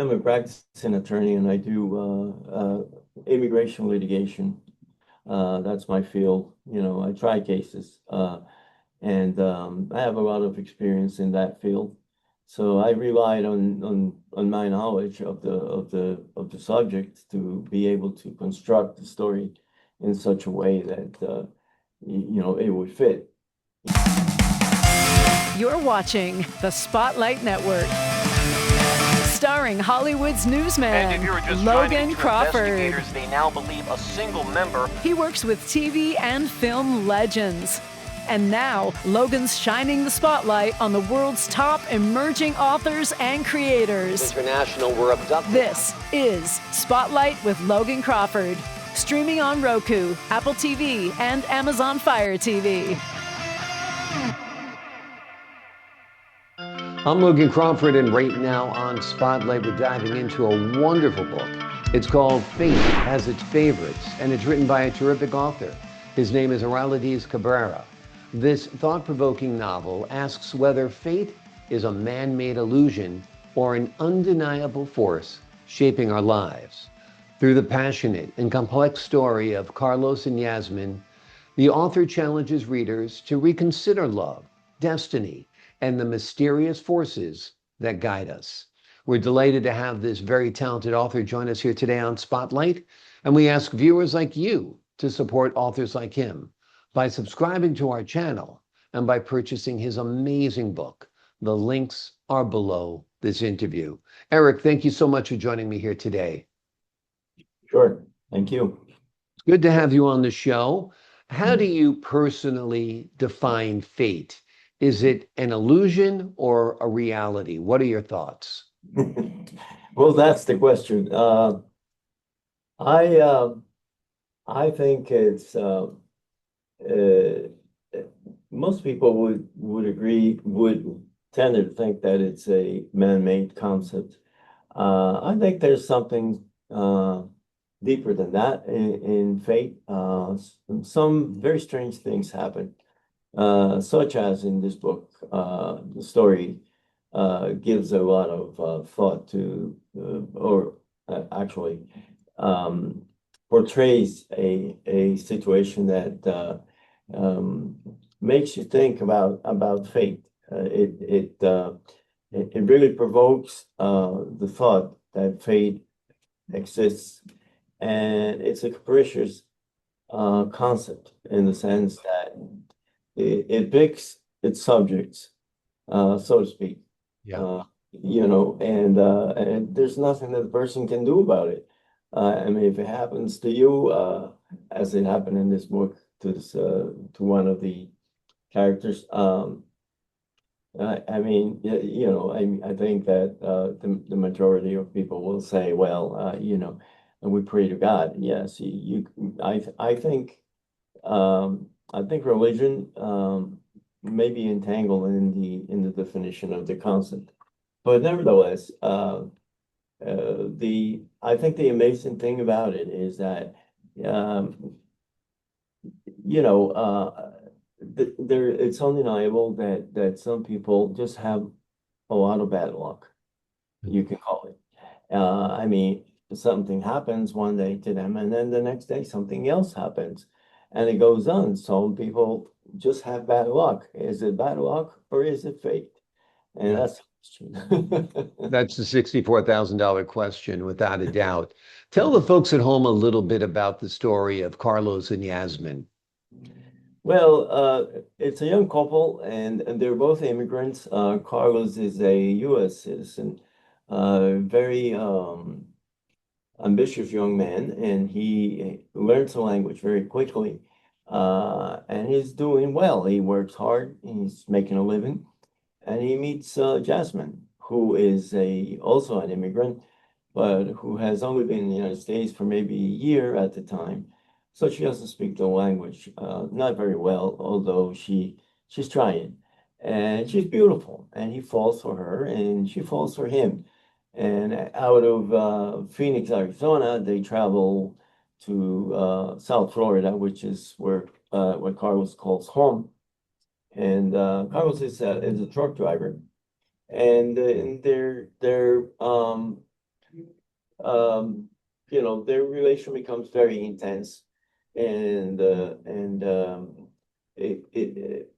am a practicing attorney and I do immigration litigation. That's my field. I try cases, and I have a lot of experience in that field. So I relied on my knowledge of the subject to be able to construct the story in such a way that it would fit. You're watching the Spotlight Network, starring Hollywood's newsman, Logan Crawford. They now believe a single member. He works with TV and film legends. And now, Logan's shining the spotlight on the world's top emerging authors and creators. International were abducted. This is Spotlight with Logan Crawford, streaming on Roku, Apple TV, and Amazon Fire TV. I'm Logan Crawford, and right now on Spotlight, we're diving into a wonderful book. It's called Fate Has Its Favorites, and it's written by a terrific author. His name is Eralides Cabrera. This thought-provoking novel asks whether fate is a man-made illusion or an undeniable force shaping our lives. Through the passionate and complex story of Carlos and Yasmin, the author challenges readers to reconsider love, destiny, and the mysterious forces that guide us. We're delighted to have this very talented author join us here today on Spotlight, and we ask viewers like you to support authors like him by subscribing to our channel and by purchasing his amazing book. The links are below this interview. Eric, thank you so much for joining me here today. Sure, thank you. It's good to have you on the show. How do you personally define fate? Is it an illusion or a reality? What are your thoughts? Well, that's the question. I think it's most people would tend to think that it's a man-made concept. I think there's something deeper than that in fate. Some very strange things happen, such as in this book. The story gives a lot of thought to, or actually portrays a situation that makes you think about fate. It really provokes the thought that fate exists, and it's a capricious concept in the sense that it picks its subjects, so to speak. Yeah. And there's nothing that the person can do about it. I mean, if it happens to you, as it happened in this book to one of the characters, I think that the majority of people will say, well, and we pray to God. Yes, I think religion may be entangled in the definition of the concept, but nevertheless, I think the amazing thing about it is that it's undeniable that some people just have a lot of bad luck, you can call it. I mean, something happens one day to them, and then the next day something else happens, and it goes on. Some people just have bad luck. Is it bad luck or is it fate? And that's the question. That's the $64,000 question, without a doubt. Tell the folks at home a little bit about the story of Carlos and Yasmin. Well, it's a young couple, and they're both immigrants. Carlos is a U.S. citizen, very ambitious young man, and he learns the language very quickly, and he's doing well. He works hard, he's making a living, and he meets Yasmin, who is also an immigrant, but who has only been in the United States for maybe a year at the time. So she doesn't speak the language, not very well, although she's trying. And she's beautiful, and he falls for her, and she falls for him. And out of Phoenix, Arizona, they travel to South Florida, which is where what Carlos calls home. And Carlos is a truck driver, and they're immigration becomes very intense, and it it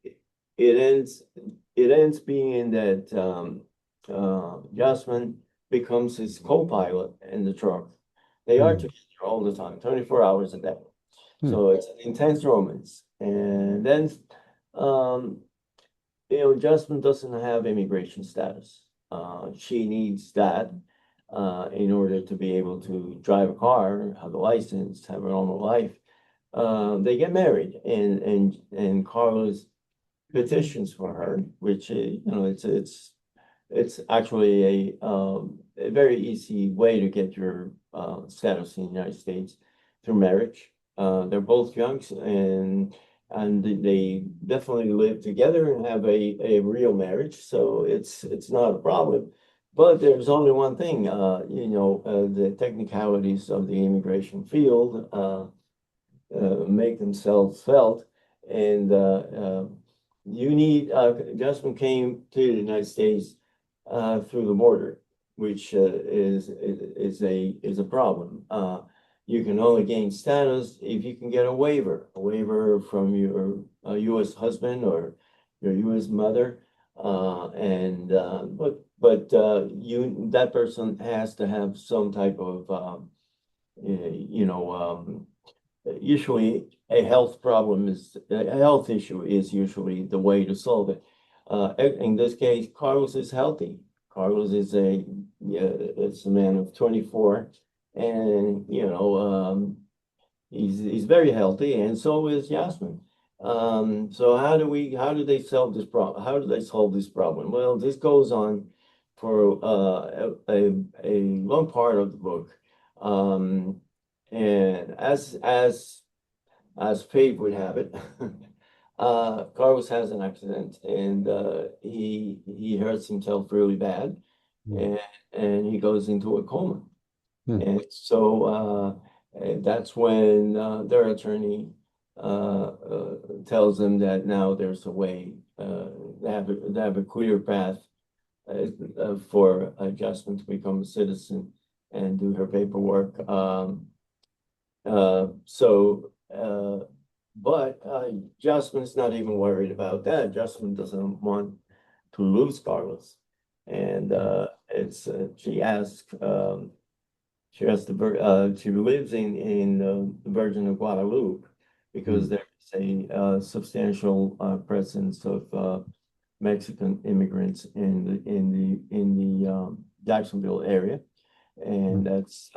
it it ends being that Yasmin becomes his co-pilot in the truck. They are together all the time, 24 hours a day. Hmm. So it's an intense romance. And then Jasmine doesn't have immigration status. She needs that in order to be able to drive a car, have a license, have a normal life. They get married, and Carlos petitions for her, which it's actually a very easy way to get your status in the United States through marriage. They're both young, and they definitely live together and have a real marriage, so it's not a problem. But there's only one thing, the technicalities of the immigration field make themselves felt, and Jasmine came to the United States through the border, which is a problem. You can only gain status if you can get a waiver from your U.S. husband or your U.S. mother, but that person has to have some type of usually a health issue is usually the way to solve it. In this case, Carlos is healthy. Carlos is it's a man of 24, and he's very healthy, and so is Yasmin. So how do they solve this problem? How do they solve this problem? Well, this goes on for a long part of the book. And as fate would have it, Carlos has an accident, and he hurts himself really bad, and he goes into a coma. And so that's when their attorney tells them that now there's a way, they have a clear path for Jasmine to become a citizen and do her paperwork. But Jasmine's not even worried about that. Jasmine doesn't want to lose Carlos, and she lives in the Virgin of Guadalupe because there's a substantial presence of Mexican immigrants in the Jacksonville area, and that's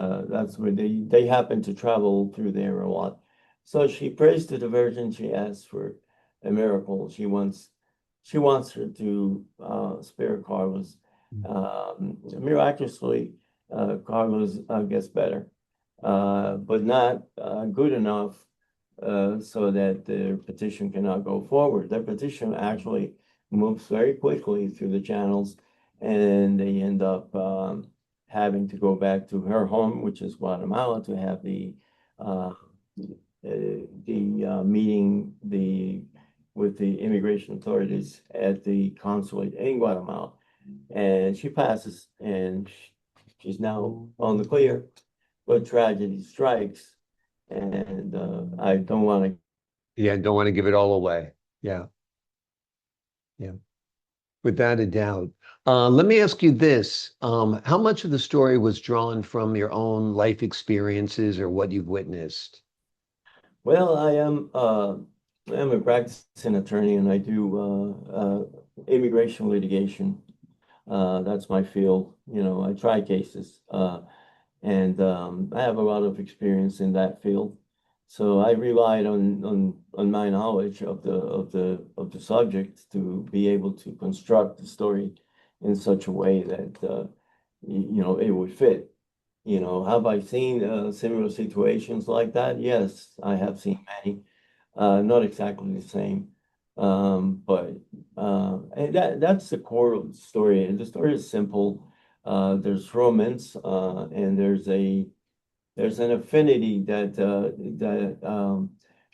where they happen to travel through there a lot. So she prays to the Virgin. She asks for a miracle. She wants her to spare Carlos. Miraculously, Carlos gets better, but not good enough so that their petition cannot go forward. Their petition actually moves very quickly through the channels, and they end up having to go back to her home, which is Guatemala, to have the meeting with the immigration authorities at the consulate in Guatemala. And she passes, and she's now on the clear, but tragedy strikes, and I don't want to. Yeah, don't want to give it all away. Yeah. Yeah. Without a doubt. Let me ask you this. How much of the story was drawn from your own life experiences or what you've witnessed? Well, I am a practicing attorney, and I do immigration litigation. That's my field. I try cases, and I have a lot of experience in that field. So I relied on my knowledge of the subject to be able to construct the story in such a way that it would fit. Have I seen similar situations like that? Yes, I have seen many. Not exactly the same, but and that's the core of the story. The story is simple. There's romance, and there's an affinity that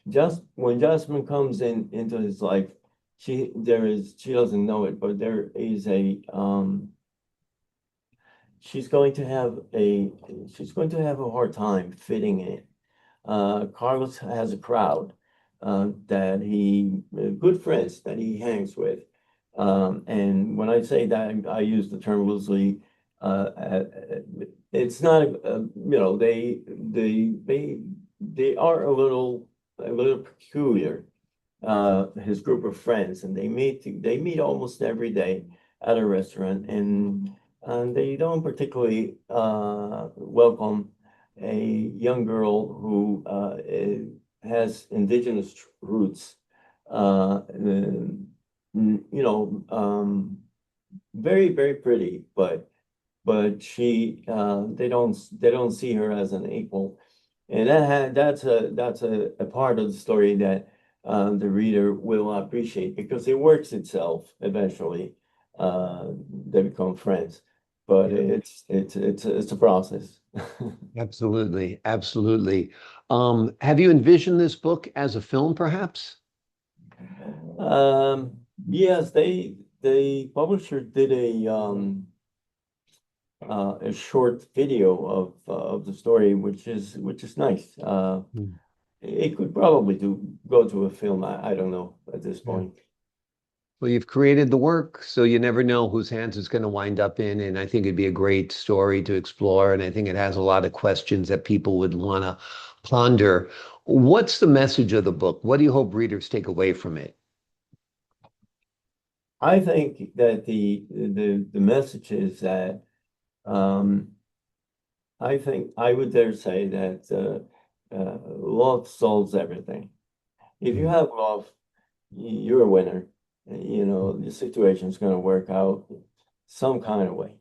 just when Jasmine comes into his life, she doesn't know it, but there is she's going to have a hard time fitting in. Carlos has a crowd that good friends that he hangs with. And when I say that, I use the term loosely. It's not, they are a little peculiar. His group of friends, and they meet almost every day at a restaurant, and they don't particularly welcome a young girl who has indigenous roots. Very, very pretty, but they don't see her as an equal, and that's a part of the story that the reader will appreciate, because it works itself eventually. They become friends, but it's a process. Absolutely, absolutely. Have you envisioned this book as a film, perhaps? Yes, the publisher did a short video of the story, which is nice. Hmm. It could probably go to a film. I don't know at this Yeah. point. Well, you've created the work, so you never know whose hands it's going to wind up in. And I think it'd be a great story to explore. And I think it has a lot of questions that people would want to ponder. What's the message of the book? What do you hope readers take away from it? I think that the message is that um, I think I would dare say that love solves everything. If you Mm. have love, you're a winner. You know, the situation's going to work out some kind of way.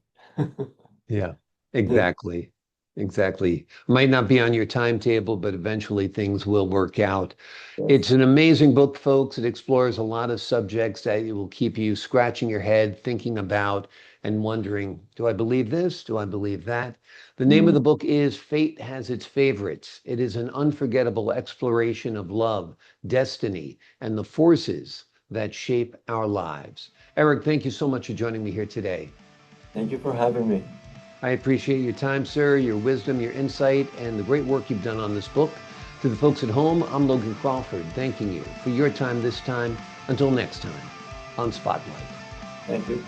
Yeah, exactly. Exactly. Might not be on your timetable, but eventually things will work out. Yes. It's an amazing book, folks. It explores a lot of subjects that it will keep you scratching your head, thinking about, and wondering, do I believe this? Do I believe that? The name of Mm. the book is Fate Has Its Favorites. It is an unforgettable exploration of love, destiny, and the forces that shape our lives. Eric, thank you so much for joining me here today. Thank you for having me. I appreciate your time, sir, your wisdom, your insight, and the great work you've done on this book. To the folks at home, I'm Logan Crawford, thanking you for your time this time. Until next time on Spotlight. Thank you.